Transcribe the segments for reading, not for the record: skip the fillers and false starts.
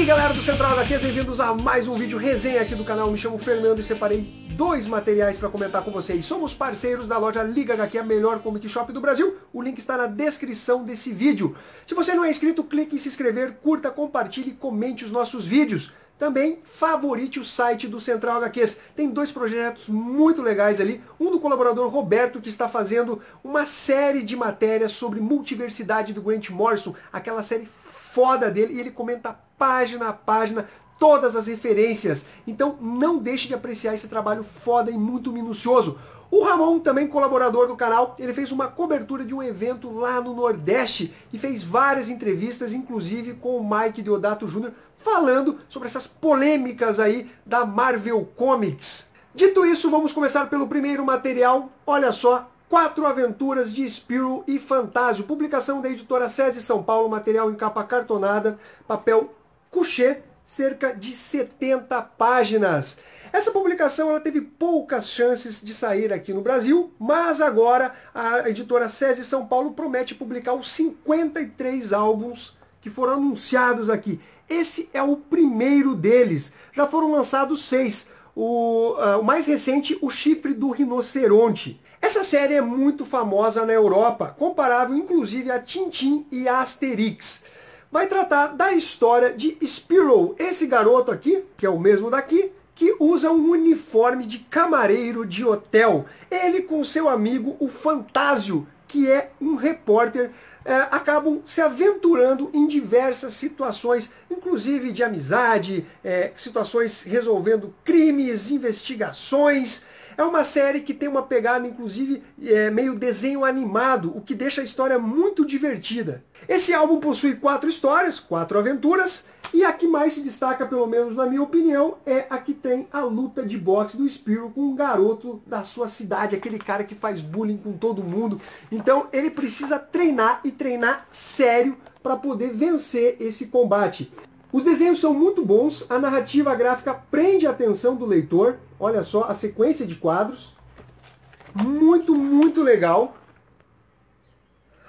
aí galera do Central HQ, bem-vindos a mais um vídeo resenha aqui do canal. Me chamo Fernando e separei dois materiais para comentar com vocês. Somos parceiros da loja Liga HQ, a melhor comic shop do Brasil. O link está na descrição desse vídeo. Se você não é inscrito, clique em se inscrever, curta, compartilhe e comente os nossos vídeos. Também favorite o site do Central HQs. Tem dois projetos muito legais ali. Um do colaborador Roberto, que está fazendo uma série de matérias sobre multiversidade do Grant Morrison, aquela série foda dele, e ele comenta página a página todas as referências. Então não deixe de apreciar esse trabalho foda e muito minucioso. O Ramon, também colaborador do canal, ele fez uma cobertura de um evento lá no Nordeste e fez várias entrevistas, inclusive com o Mike Deodato Jr., falando sobre essas polêmicas aí da Marvel Comics. Dito isso, vamos começar pelo primeiro material. Olha só, 4 aventuras de Spyro e Fantasio, publicação da editora SESI São Paulo, material em capa cartonada, papel couché, cerca de 70 páginas. Essa publicação ela teve poucas chances de sair aqui no Brasil, mas agora a editora SESI São Paulo promete publicar os 53 álbuns que foram anunciados aqui. Esse é o primeiro deles. Já foram lançados 6. O mais recente, O Chifre do Rinoceronte. Essa série é muito famosa na Europa, comparável inclusive a Tintin e a Asterix. Vai tratar da história de Spyro, esse garoto aqui, que é o mesmo daqui, que usa um uniforme de camareiro de hotel. Ele com seu amigo, o Fantasio, que é um repórter, acabam se aventurando em diversas situações, inclusive de amizade, situações resolvendo crimes, investigações. É uma série que tem uma pegada, inclusive, meio desenho animado, o que deixa a história muito divertida. Esse álbum possui 4 histórias, 4 aventuras, e a que mais se destaca, pelo menos na minha opinião, é a que tem a luta de boxe do Spyro com um garoto da sua cidade, aquele cara que faz bullying com todo mundo. Então ele precisa treinar, e treinar sério, para poder vencer esse combate. Os desenhos são muito bons, a narrativa gráfica prende a atenção do leitor. Olha só a sequência de quadros. Muito legal.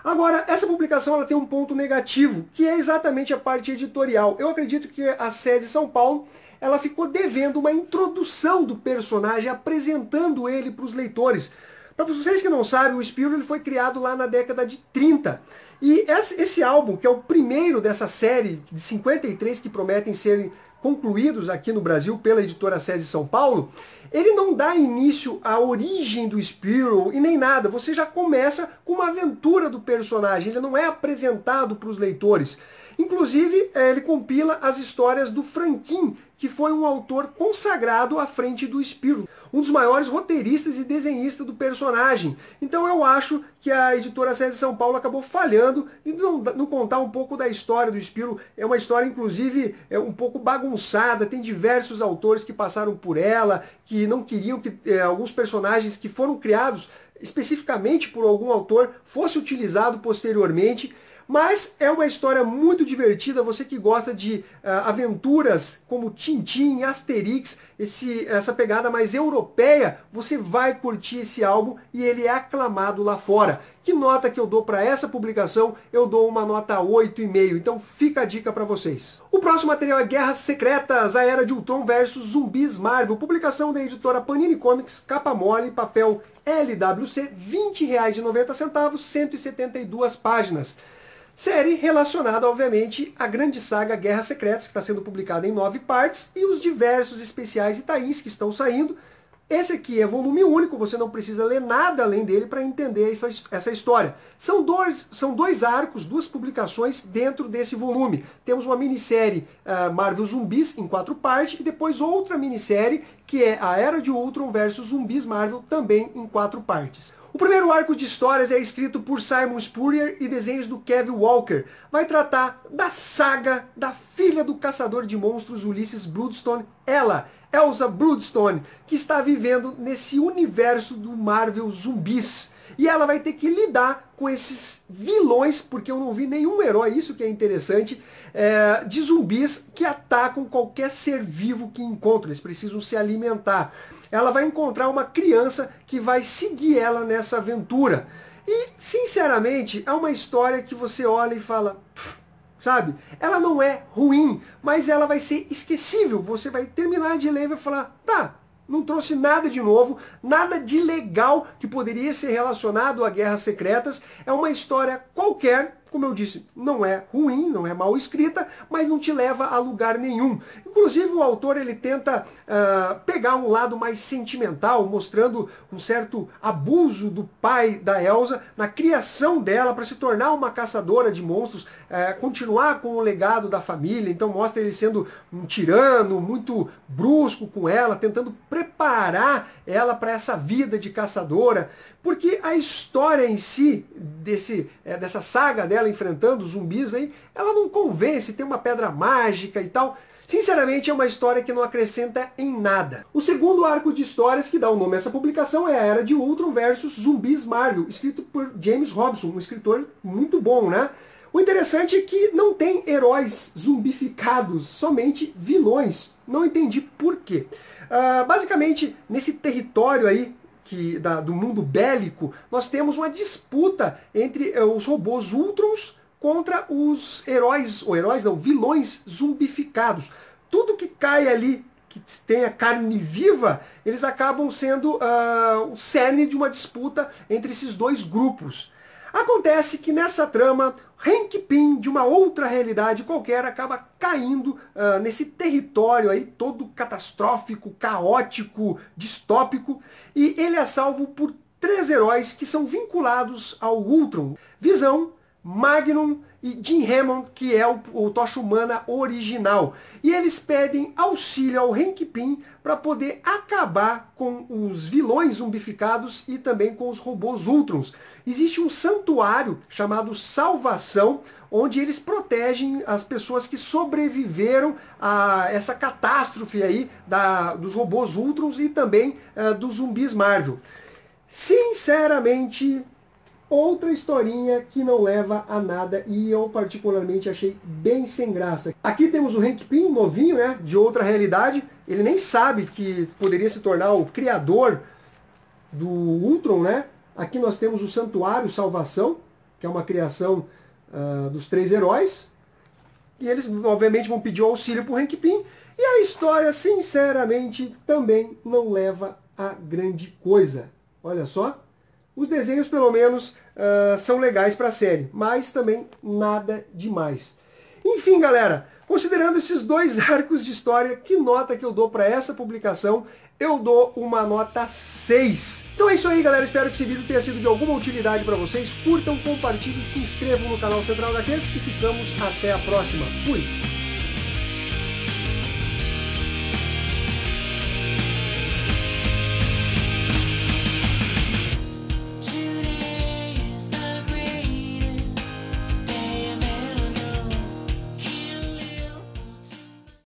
Agora, essa publicação ela tem um ponto negativo, que é exatamente a parte editorial. Eu acredito que a SESI São Paulo ela ficou devendo uma introdução do personagem, apresentando ele para os leitores. Para vocês que não sabem, o Spyro ele foi criado lá na década de 30. E esse álbum, que é o primeiro dessa série de 53 que prometem serem concluídos aqui no Brasil pela editora SESI São Paulo, ele não dá início à origem do Spyro e nem nada. Você já começa com uma aventura do personagem, ele não é apresentado para os leitores. Inclusive, ele compila as histórias do Franquin, que foi um autor consagrado à frente do Spyro, um dos maiores roteiristas e desenhistas do personagem. Então eu acho que a editora SESI São Paulo acabou falhando em não contar um pouco da história do Spyro. É uma história, inclusive, um pouco bagunçada, tem diversos autores que passaram por ela, que não queriam que alguns personagens que foram criados especificamente por algum autor fosse utilizado posteriormente. Mas é uma história muito divertida, você que gosta de aventuras como Tintin, Asterix, essa pegada mais europeia, você vai curtir esse álbum e ele é aclamado lá fora. Que nota que eu dou para essa publicação? Eu dou uma nota 8,5, então fica a dica para vocês. O próximo material é Guerras Secretas, a Era de Ultron versus Zumbis Marvel, publicação da editora Panini Comics, capa mole, papel LWC, R$ 20,90, 172 páginas. Série relacionada, obviamente, à grande saga Guerras Secretas, que está sendo publicada em 9 partes, e os diversos especiais e tains que estão saindo. Esse aqui é volume único, você não precisa ler nada além dele para entender essa história. São dois arcos, 2 publicações dentro desse volume. Temos uma minissérie Marvel Zumbis em 4 partes, e depois outra minissérie, que é a Era de Ultron versus Zumbis Marvel, também em 4 partes. O primeiro arco de histórias é escrito por Simon Spurrier e desenhos do Kevin Walker. Vai tratar da saga da filha do caçador de monstros Ulysses Bloodstone, Elsa Bloodstone, que está vivendo nesse universo do Marvel Zumbis. E ela vai ter que lidar com esses vilões, porque eu não vi nenhum herói, isso que é interessante, de zumbis que atacam qualquer ser vivo que encontram. Eles precisam se alimentar. Ela vai encontrar uma criança que vai seguir ela nessa aventura. E, sinceramente, é uma história que você olha e fala, sabe? Ela não é ruim, mas ela vai ser esquecível. Você vai terminar de ler e vai falar, tá, não trouxe nada de novo, nada de legal que poderia ser relacionado a Guerras Secretas. É uma história qualquer, como eu disse, não é ruim, não é mal escrita, mas não te leva a lugar nenhum. Inclusive o autor ele tenta pegar um lado mais sentimental, mostrando um certo abuso do pai da Elsa na criação dela para se tornar uma caçadora de monstros, continuar com o legado da família. Então mostra ele sendo um tirano, muito brusco com ela, tentando preparar ela para essa vida de caçadora, porque a história em si, dessa saga dela enfrentando zumbis aí, ela não convence, tem uma pedra mágica e tal. Sinceramente, é uma história que não acrescenta em nada. O segundo arco de histórias que dá o nome a essa publicação é a Era de Ultron versus Zumbis Marvel, escrito por James Robson, um escritor muito bom, né? O interessante é que não tem heróis zumbificados, somente vilões. Não entendi por quê. Basicamente, nesse território aí do mundo bélico, nós temos uma disputa entre os robôs Ultrons contra os vilões zumbificados. Tudo que cai ali, que tenha carne viva, eles acabam sendo o cerne de uma disputa entre esses dois grupos. Acontece que nessa trama, Hank Pym, de uma outra realidade qualquer, acaba caindo nesse território aí todo catastrófico, caótico, distópico, e ele é salvo por 3 heróis que são vinculados ao Ultron: Visão, Magnum e Jim Hammond, que é o Tocha Humana original. E eles pedem auxílio ao Hank Pym para poder acabar com os vilões zumbificados e também com os robôs Ultrons. Existe um santuário chamado Salvação, onde eles protegem as pessoas que sobreviveram a essa catástrofe aí dos robôs Ultrons e também dos zumbis Marvel. Sinceramente, outra historinha que não leva a nada e eu particularmente achei bem sem graça. Aqui temos o Hank Pym, novinho, né, de outra realidade. Ele nem sabe que poderia se tornar o criador do Ultron, né? Aqui nós temos o Santuário Salvação, que é uma criação dos 3 heróis. E eles, obviamente, vão pedir auxílio para o Hank Pym. E a história, sinceramente, também não leva a grande coisa. Olha só. Os desenhos, pelo menos, são legais para a série, mas também nada demais. Enfim, galera, considerando esses 2 arcos de história, que nota que eu dou para essa publicação? Eu dou uma nota 6. Então é isso aí, galera. Espero que esse vídeo tenha sido de alguma utilidade para vocês. Curtam, compartilhem e se inscrevam no canal Central HQs e ficamos até a próxima. Fui!